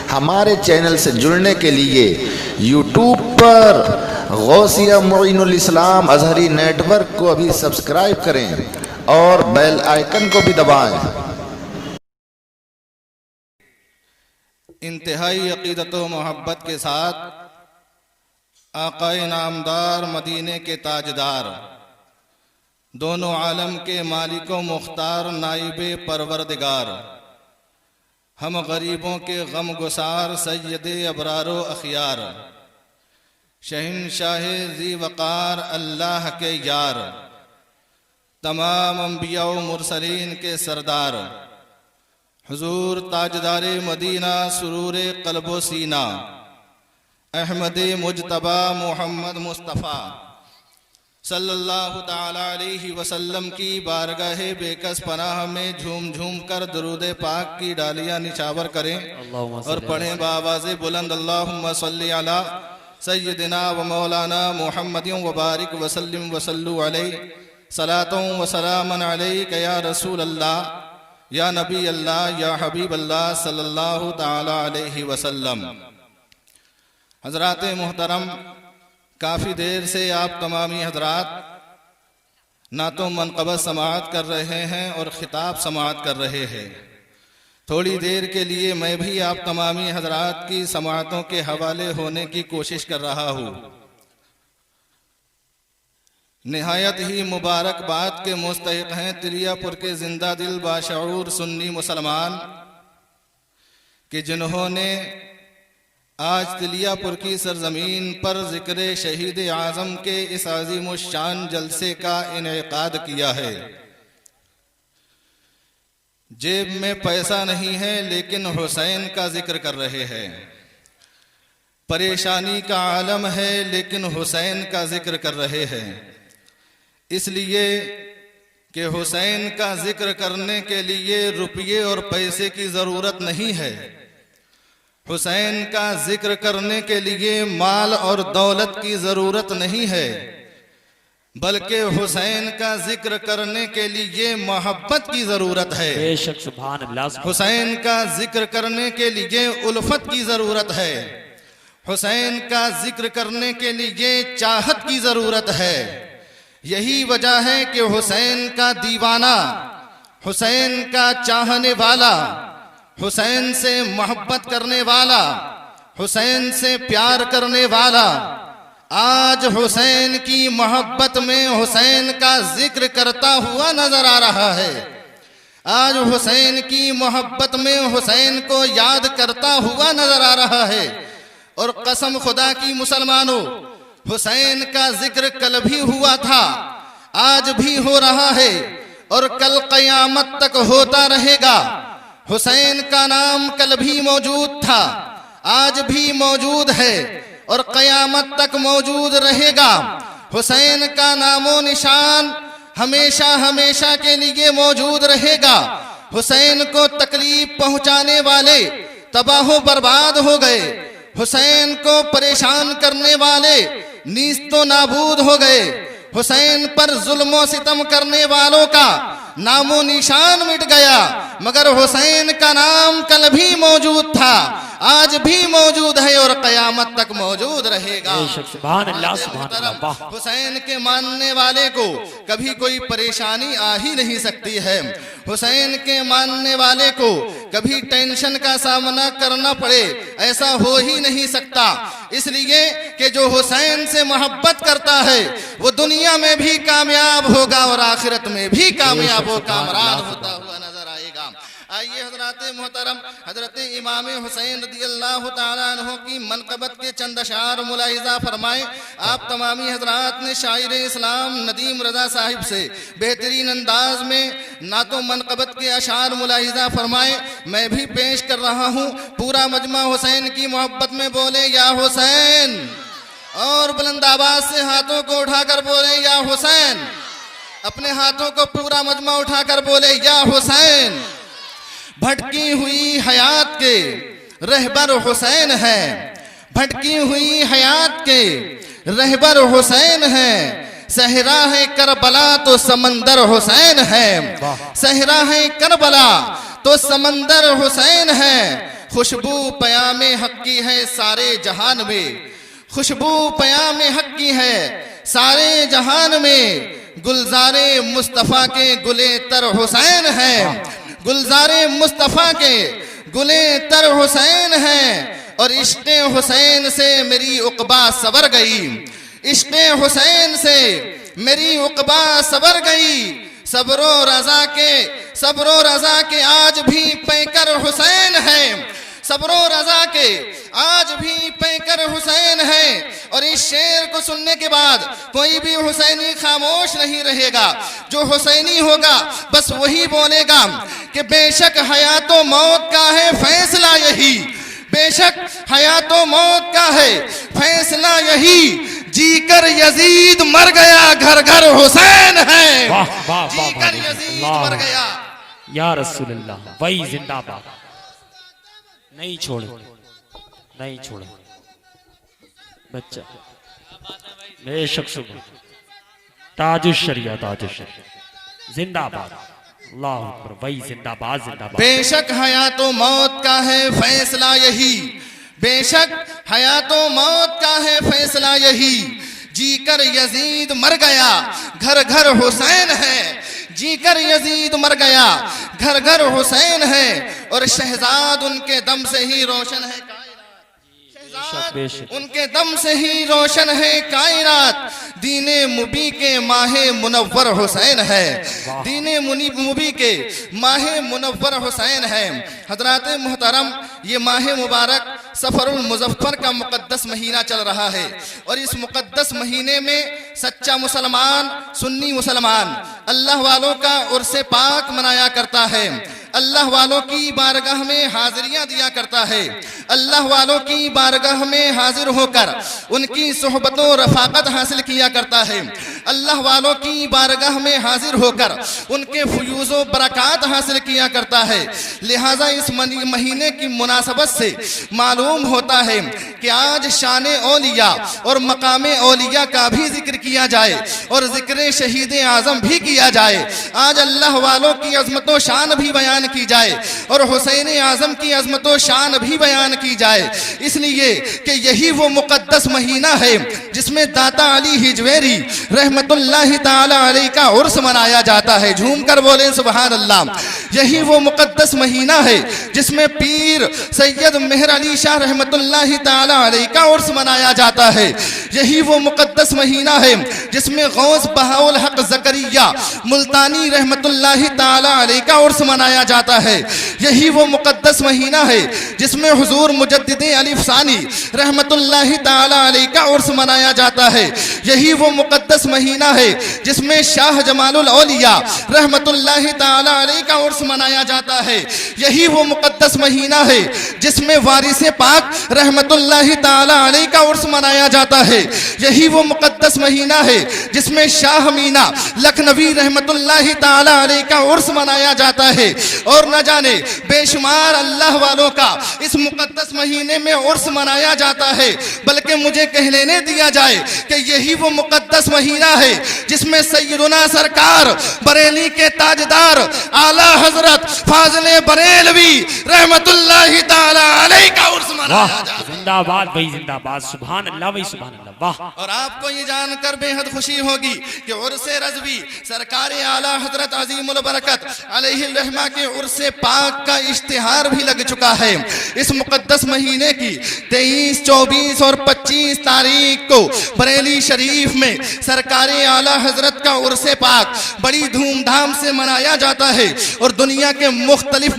हमारे चैनल से जुड़ने के लिए यूट्यूब पर गौसिया मुइनुल इस्लाम अजहरी नेटवर्क को अभी सब्सक्राइब करें और बेल आइकन को भी दबाएं। इंतहाई अक़ीदत व मोहब्बत के साथ आक़ाए नामदार मदीने के ताजदार दोनों आलम के मालिको मुख्तार नाइबे परवरदिगार हम गरीबों के गम गुसार सैयदे अबरारो अखियार शहंशाह ज़ी वक़ार अल्लाह के यार तमाम अंबिया व मुरसलीन के सरदार हुजूर ताजदारे मदीना सुरूरे क़ल्बो सीना अहमदे मुजतबा मोहम्मद मुस्तफ़ा सल्लल्लाहु ताला अलैहि वसल्लम की बारगाह बेकस पनाह में झूम झूम कर दरूद पाक की डालियां निछावर करें और पढ़ें बावाज़े बुलंद अल्लाहुम्मा सल्ली अला सय्यदिना व मौलाना मुहम्मदिन व बारिक वसल्लिम वसल्लु अलैहि सलातों व सलामन अलैका या रसूल अल्लाह या नबी अल्लाह या हबीब अल्लाह सल्लल्लाहु ताला अलैहि वसल्लम। हज़रात मोहतरम, काफ़ी देर से आप तमामी हजरात ना तो मनक़बत समाअत कर रहे हैं और ख़िताब समाअत कर रहे हैं। थोड़ी देर के लिए मैं भी आप तमामी हजरात की समाअतों के हवाले होने की कोशिश कर रहा हूँ। निहायत ही मुबारकबाद के मुस्तहिक़ हैं तिलियापुर के जिंदा दिल बाशऊर सुन्नी मुसलमान कि जिन्होंने आज तिलियापुर की सरजमीन पर ज़िक्र शहीद आज़म के इस अज़ीम शान जलसे का इनेकाद किया है। जेब में पैसा नहीं है लेकिन हुसैन का जिक्र कर रहे हैं। परेशानी का आलम है लेकिन हुसैन का जिक्र कर रहे हैं। इसलिए कि हुसैन का जिक्र करने के लिए रुपये और पैसे की ज़रूरत नहीं है। हुसैन का जिक्र करने के लिए माल और दौलत की ज़रूरत नहीं है, बल्कि हुसैन का जिक्र करने के लिए मोहब्बत की ज़रूरत है। बेशक सुभान अल्लाह। हुसैन का जिक्र करने के लिए उल्फत की ज़रूरत है। हुसैन का जिक्र करने के लिए चाहत की ज़रूरत है। यही वजह है कि हुसैन का दीवाना, हुसैन का चाहने वाला, हुसैन से मोहब्बत करने वाला, हुसैन से प्यार करने वाला आज हुसैन की मोहब्बत में हुसैन का जिक्र करता हुआ नजर आ रहा है। आज हुसैन की मोहब्बत में हुसैन को याद करता हुआ नजर आ रहा है। और कसम खुदा की मुसलमानों, हुसैन का जिक्र कल भी हुआ था, आज भी हो रहा है और कल क़यामत तक होता रहेगा। हुसैन का नाम कल भी मौजूद था, आज भी मौजूद है और क़यामत तक मौजूद रहेगा। हुसैन का नामो निशान हमेशा हमेशा के लिए मौजूद रहेगा। हुसैन को तकलीफ पहुंचाने वाले तबाह बर्बाद हो गए, हुसैन को परेशान करने वाले नीस्तो नाबूद हो गए, हुसैन पर जुल्म सितम करने वालों का नामो निशान मिट गया। मगर हुसैन का नाम कल भी मौजूद था, आज भी मौजूद है और क़यामत तक मौजूद रहेगा। सुभान अल्लाह, सुभान अल्लाह। हुसैन के मानने वाले को कभी कोई परेशानी आ ही नहीं सकती है। हुसैन के मानने वाले को कभी टेंशन का सामना करना पड़े ऐसा हो ही नहीं सकता। इसलिए कि जो हुसैन से मोहब्बत करता है वो दुनिया में भी कामयाब होगा और आखिरत में भी कामयाब हो कामरान होता हुआ नजर आएगा। आइए हजरत मोहतरम हजरत इमाम हुसैन रज़ियल्लाहु ताला अन्हु की मनक़बत के चंद अशार मुलाहिज़ा फरमाएं। आप तमामी हजरात ने शायर इस्लाम नदीम रज़ा साहिब से बेहतरीन अंदाज में ना तो मनक़बत के अशार मुलाहिज़ा फरमाएं, मैं भी पेश कर रहा हूँ। पूरा मजमा हुसैन की मोहब्बत में बोले या हुसैन, और बुलंद आवाज से हाथों को उठाकर बोले या हुसैन। अपने हाथों को पूरा मजमा उठाकर बोले या हुसैन। भटकी हुई हयात के रहबर हुसैन है, भटकी हुई हयात के रहबर हुसैन है। सहरा है करबला तो समंदर हुसैन है, सहरा है करबला तो समंदर हुसैन है। खुशबू पयाम हक की है सारे जहान में, खुशबू पयाम हक की है सारे जहान में। गुलजारे मुस्तफ़ा के गुले तर हुसैन है, गुलजारे मुस्तफ़ा के गुले तर हुसैन है। और इश्क़े हुसैन से मेरी उक़बा सवर गई, इश्क़े हुसैन से मेरी उक़बा सवर गई। सब्रो रज़ा के आज भी पैकर हुसैन है, सब्रो रज़ा के आज भी पैकर हुसैन है। और इस शेर को सुनने के बाद कोई भी हुसैनी खामोश नहीं रहेगा। जो हुसैनी होगा बस वही बोलेगा कि बेशक हयातो मौत का है फैसला यही, बेशक हयातो मौत का है फैसला यही। जीकर यजीद मर गया घर घर हुसैन है, वाह वाह वाह जीकर यजीद मर गया। या रसूल अल्लाह, वही जिंदाबाद, नहीं छोड़े, नहीं छोड़े बच्चा, बेशक सुबह ताजुश शरिया, ताजुश शरिया जिंदाबाद, अल्लाह अकबर, वही जिंदाबाद जिंदाबाद। बेशक हयातो मौत का है फैसला यही, बेशक हयातो मौत का है फैसला यही। जीकर यजीद मर गया घर घर हुसैन है, जीकर यजीद मर गया घर घर हुसैन है। और शहजाद उनके दम से ही रोशन है कायनात, उनके दम से ही रोशन है कायनात। दीने मुबी के माहे मुनव्वर हुसैन है, दीने मुबी के माहे मुनव्वर हुसैन है। हजरात मुहतरम, ये माहे मुबारक सफरुल मुजफ्फर का मुकद्दस महीना चल रहा है। और इस मुकद्दस महीने में सच्चा मुसलमान, सुन्नी मुसलमान अल्लाह वालों का उर्से पाक मनाया करता है, अल्लाह वालों की बारगाह में हाजिरियां दिया करता है, अल्लाह वालों की बारगाह में हाजिर होकर उनकी सोहबतों रफाकत हासिल किया करता है, अल्लाह वालों की बारगाह में हाजिर होकर उनके फयूज़ो बरक़ात हासिल किया करता है। लिहाजा इस महीने की मुनासबत से मालूम होता है कि आज शान औलिया और मकाम औलिया का भी जिक्र किया जाए और जिक्र शहीद आज़म भी किया जाए। आज अल्लाह वालों की अज़मत व शान भी बयान की जाए और हुसैन आज़म की अज़मत व शान भी बयान की जाए, इसलिए कि यही वो मुक़द्दस महीना है जिसमें दाता अली हिजवेरी रहमतुल्लाहि ताला अलैह का उर्स मनाया जाता है। झूम कर बोलें सुभान अल्लाह। यही वो मुक़द्दस महीना है जिसमें पीर सैयद मेहर अली शाह रहमतुल्लाहि ताला अलैह का उर्स मनाया जाता है। यही वो मुक़द्दस महीना है जिसमें गौस बहाउल हक ज़करिया मुल्तानी रहमतुल्लाहि ताला अलैह का उर्स मनाया जाता है। यही वो मुक़द्दस महीना है जिसमें हुजूर मुजद्दिद अलिफ सानी रहमतुल्लाहि ताला अलैह का उर्स मनाया जाता है। यही वो मुक़द्दस महीना है जिसमें शाह जमालुल औलिया रहमतुल्लाहि ताला अलैह का उर्स मनाया जाता है। यही वो मुक़द्दस महीना है जिसमें वारिसे पाक रहमतुल्लाहि ताला अलैह का उर्स मनाया जाता है। यही वो मुक़द्दस महीना है जिसमें शाह मीना लखनवी रहमतुल्लाहि ताला अलैह का उर्स मनाया जाता है। और न जाने बेशुमार अल्लाह वालों का इस मुक़द्दस महीने में उर्स मनाया जाता है। बल्कि मुझे कह लेने दिया जाए कि यही वो मुक़द्दस महीना है जिसमें सैयदुना सरकार बरेली के ताजदार आला हजरत फाज़िले बरेलवी रहमतुल्लाहि ताला अलैह का उर्स मनाया जाता है। जिंदाबाद भाई जिंदाबाद, सुभान अल्लाह भाई सुभान अल्लाह, वाह। और आपको ये जानकर बेहद खुशी होगी कि उर्से रज़वी सरकार आला हजरत अज़ीमुल बरकत अलैहि रहमा के उर्से पाक का इश्तिहार भी लग चुका है। इस मुक़द्दस महीने की 23, 24 और 25 तारीख को बरेली शरीफ में सरकार आला हजरत का उर्से पाक बड़ी धूमधाम से मनाया जाता है। और दुनिया के मुख्तलिफ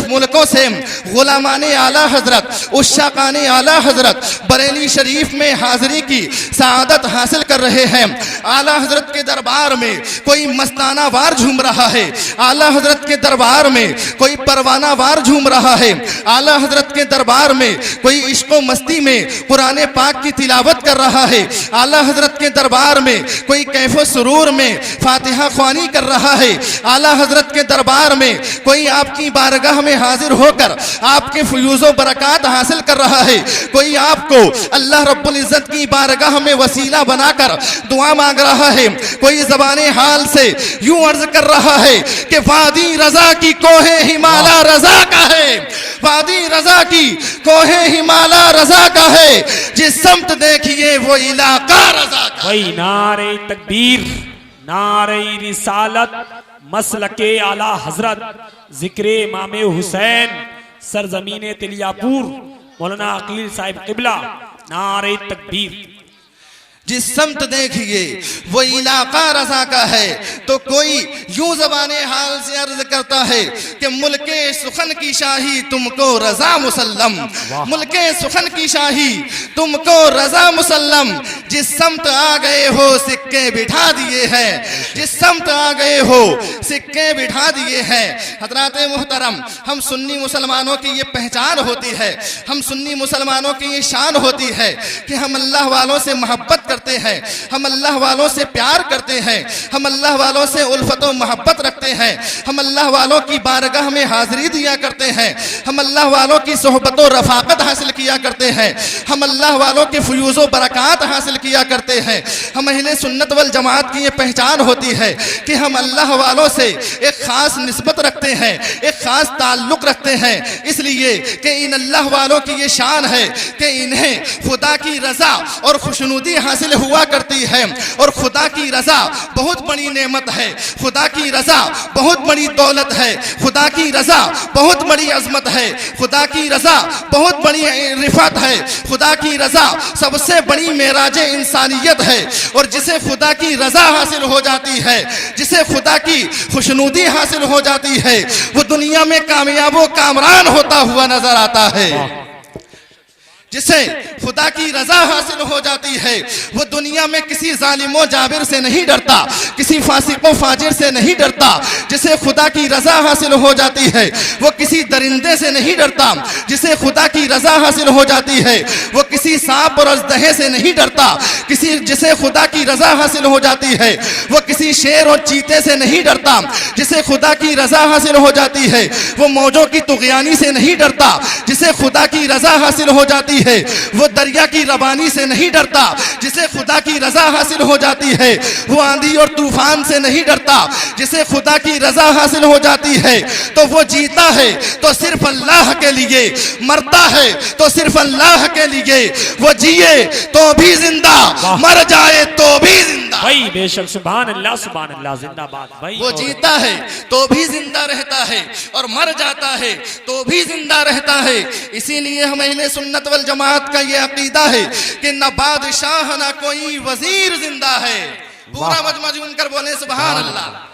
मुल्कों से गुलामान आला हजरत, उश्शाकान आला हजरत बरेली शरीफ में हाजिरी की सआदत हासिल कर रहे हैं। आला हजरत के दरबार में कोई मस्ताना वार झूम रहा है, आला हजरत के दरबार में कोई परवाना वार झूम रहा है, आला हजरत के दरबार में कोई इश्क़ो मस्ती में कुरान पाक की तिलावत कर रहा है, आला हजरत के दरबार में कोई कैफो सुरूर में फातिहा ख्वानी कर रहा है, आला हजरत के दरबार में कोई आपकी बारगाह में हाजिर होकर आपके फयूज़ो बरकत हासिल कर रहा है, कोई आपको अल्लाह रब्बुल इज्जत की बारगाह में वसीला बनाकर दुआ मांग रहा है, कोई ज़बाने हाल से यूं अर्ज कर रहा है कि वादी रजा की कोहे हिमालय रजा का है, वादी रजा की कोहे हिमालय रजा का है, जिस समत देखिए वो इलाका रजा का। वही नारे तकबीर, नारे रिसालत, मसलके आला हजरत, जिक्रे इमाम हुसैन, सरजमीन तिलियापुर, मौलाना अकील साहिब किबला, नारे तकबीर। जिस समत देखिए वो इलाका रजा का है, तो कोई यूं ज़बाने हाल से अर्ज करता है कि मुल्के सुखन की शाही तुमको रजा मुसल्लम, मुल्के सुखन की शाही तुमको रजा मुसल्लम, जिस समत आ गए हो सिक्के बिठा दिए हैं, जिस समत आ गए हो सिक्के बिठा दिए हैं। हज़रात मुहतरम, हम सुन्नी मुसलमानों की ये पहचान होती है, हम सुन्नी मुसलमानों की ये शान होती है कि हम अल्लाह वालों से मोहब्बत करते हैं, हम अल्लाह वालों से प्यार करते हैं, हम अल्लाह वालों से उल्फत व मोहब्बत रखते हैं, हम अल्लाह वालों की बारगाह में हाजिरी दिया करते हैं, हम अल्लाह वालों की सोहबत व रफाकत हासिल किया करते हैं, हम अल्लाह वालों के फयूज़ व बरक़ात हासिल किया करते हैं। हम अहले सुन्नत वल जमात की ये पहचान होती है कि हम अल्लाह वालों से एक ख़ास निस्बत रखते हैं, एक ख़ास ताल्लुक़ रखते हैं, इसलिए कि इन अल्लाह वालों की ये शान है कि इन्हें खुदा की रज़ा और खुशनुदी हासिल हुआ करती है, और खुदा की रज़ा बहुत बड़ी नेमत है, खुदा की रज़ा बहुत बड़ी दौलत है, खुदा की रज़ा बहुत बड़ी अजमत है, खुदा की रज़ा बहुत बड़ी रिफत है, खुदा की रज़ा सबसे बड़ी मेराज इंसानियत है। और जिसे खुदा की रज़ा हासिल हो जाती है, जिसे खुदा की खुशनुदी हासिल हो जाती है, वो दुनिया में कामयाब व कामरान होता हुआ नजर आता है। जिसे खुदा की रजा हासिल हो जाती है, वो दुनिया में किसी जालिमो जाबिर से नहीं डरता, किसी फासिको फाजिर से नहीं डरता। जिसे खुदा की रजा हासिल हो जाती है, वो किसी दरिंदे से नहीं डरता। जिसे खुदा की रजा हासिल हो जाती है, वो किसी सांप और अजदहे से नहीं डरता। जिसे खुदा की रजा हासिल हो जाती है, वो किसी शेर और चीते से नहीं डरता। जिसे खुदा की रजा हासिल हो जाती है, वो मौजों की तुग़यानी से नहीं डरता। जिसे खुदा की रजा हासिल हो जाती है, वो दरिया की रबानी से नहीं डरता। जिसे खुदा की रजा हासिल हो जाती है, वो आंधी और तूफान से नहीं डरता। जिसे खुदा की रजा हासिल हो जाती है, तो वो जीता है तो सिर्फ अल्लाह के लिए, मरता है तो सिर्फ अल्लाह के लिए। वो जिए तो भी जिंदा, मर जाए तो भी जिंदा। भाई बेशक, सुभान अल्लाह जिंदाबाद। भाई वो जीता है तो भी जिंदा रहता है, और मर जाता है तो भी जिंदा रहता है। इसीलिए हम अहले सुन्नत वल जमात का ये अकीदा है कि न बादशाह न कोई वजीर जिंदा है। पूरा मजमा जुनकर बोले सुभान अल्लाह।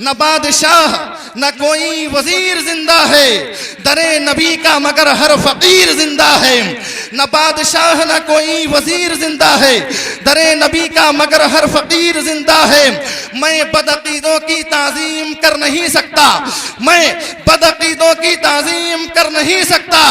न बादशाह न कोई वजीर जिंदा है, दरे नबी का मगर हर फकीर जिंदा है। न बादशाह न कोई वजीर जिंदा है, दरे नबी का मगर हर फकीर जिंदा है। मैं बदअकीदों की ताजीम कर नहीं सकता, मैं बदअकीदों की ताजीम कर नहीं सकता।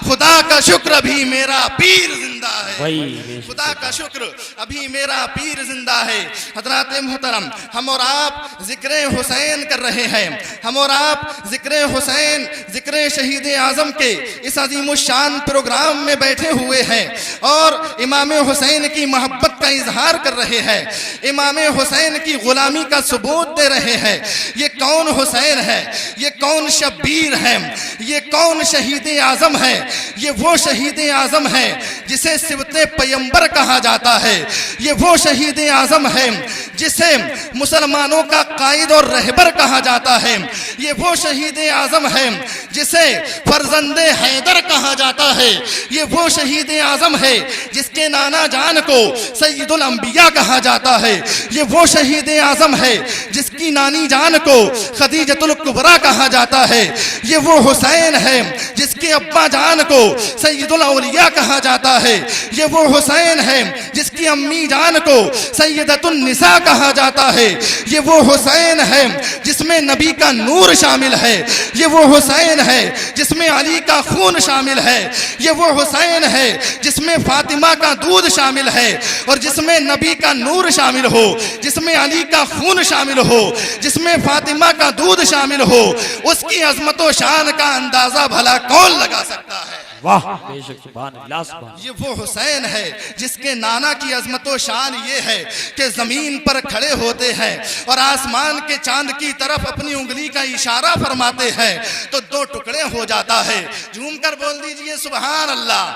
खुदा का शुक्र अभी मेरा पीर जिंदा है, खुदा का शुक्र अभी मेरा पीर जिंदा है। हज़रात मुहतरम, हम और आप जिक्र हुसैन कर रहे हैं, हम और आप जिक्र हुसैन, जिक्र शहीद आजम के इस अजीमुशान प्रोग्राम में बैठे हुए हैं और इमाम हुसैन की मोहब्बत का इजहार कर रहे हैं, इमाम हुसैन की गुलामी का सबूत दे रहे हैं। ये कौन हुसैन है, ये कौन शब्बीर है, ये कौन शहीद आजम है? ये वो शहीद आजम है जिसे सिबते पैगंबर कहा जाता है। ये वो शहीद आजम है जिसे मुसलमानों का कायद और रहबर कहा जाता है। ये वो शहीद आजम है जिसे फर्जंदे हैदर कहा जाता है। ये वो शहीद आजम है जिसके नाना जान को सैयदुल अंबिया कहा जाता है। ये वो शहीद आजम है जिसकी नानी जान को खदीजतुल कुबरा कहा जाता है। ये वो हुसैन है जिसके अब्बा जान को सैयदुल औलिया कहा जाता है। ये वो हुसैन है जिसकी अम्मी जान को सैयदतुन निसा कहा जाता है। ये वो हुसैन है जिसमें नबी का नूर शामिल है। ये वो हुसैन है जिसमें अली का खून शामिल है। ये वो हुसैन है जिसमें फातिमा का दूध शामिल है और जिसमें नबी का नूर शामिल हो, जिसमें अली का खून शामिल हो, जिसमें फातिमा का दूध शामिल हो। उसकी अजमत व शान का अंदाजा भला कौन लगा सकता है? वाह बेशक सुभान अल्लाह सुभान ये वो हुसैन है जिसके नाना की अजमत व शान ये है कि जमीन पर खड़े होते हैं और आसमान के चांद की तरफ अपनी उंगली का इशारा फरमाते हैं तो दो टुकड़े हो जाता है। झूम कर बोल दीजिए सुभान अल्लाह।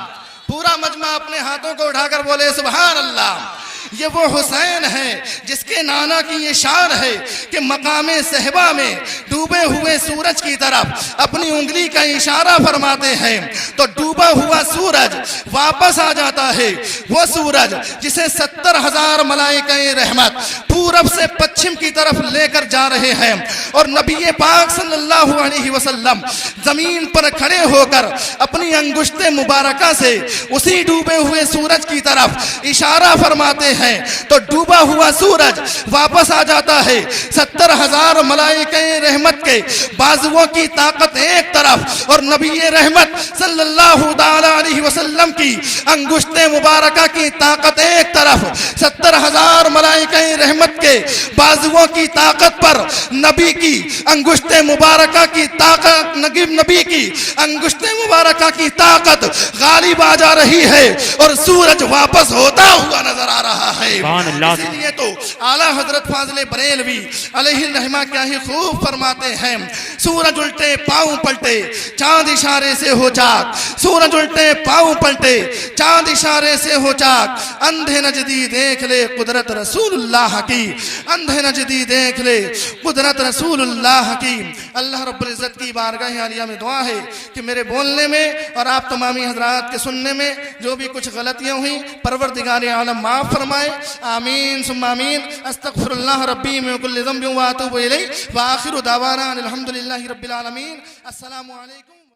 पूरा मजमा अपने हाथों को उठाकर बोले सुभान अल्लाह। ये वो हुसैन है जिसके नाना की ये शान है कि मकामे सहबा में डूबे हुए सूरज की तरफ अपनी उंगली का इशारा फरमाते हैं तो डूबा हुआ सूरज वापस आ जाता है। वो सूरज जिसे 70,000 मलाइकाए रहमत पूरब से पश्चिम की तरफ लेकर जा रहे हैं और नबी पाक सल्लल्लाहु अलैहि वसल्लम जमीन पर खड़े होकर अपनी अंगुश्ते मुबारका से उसी डूबे हुए सूरज की तरफ इशारा फरमाते हैं तो डूबा हुआ सूरज वापस आ जाता है। 70,000 मलाइकाए रहमत के बाजुओं की ताकत एक तरफ और नबी रहमत सल्लल्लाहु ताला अलैहि वसल्लम की अंगुश्ते मुबारका की ताकत एक तरफ। 70,000 मलाइकाए रहमत के बाजुओं की ताकत पर नबी की अंगुश्ते मुबारका की ताकत नबी की अंगुश्ते मुबारका की ताकत गालिब आ जा रही है और सूरज वापस होता हुआ नजर आ रहा है। इसीलिए तो आला हजरत फाजिले बरेलवी अलैहि रहमा क्या ही खूब फरमाते हैं, सूरज उल्टे पांव पलटे चांद इशारे से हो जाग, सूरज उल्टे पांव पलटे चांद इशारे से हो जाग, अंधे नजदी देख ले कुदरत रसूलुल्लाह की, अंधे नजदी देख ले कुदरत रसूलुल्लाह की। अल्लाह रब्बुल इज्जत की बारगाह आलिया में दुआ है कि मेरे बोलने में और आप तमामी हजरात के सुनने में जो भी कुछ गलतियां हुई परवरदिगार आलम माफ फरमाए। आमीन सुम्मा आमीन। अस्तगफिरुल्लाह रब्बी मिन कुल्लि ज़ंबिन व अतूबु इलैहि व आखिरु दावाना अनिल हम्दुलिल्लाहि रब्बिल आलमीन। अस्सलामु अलैकुम।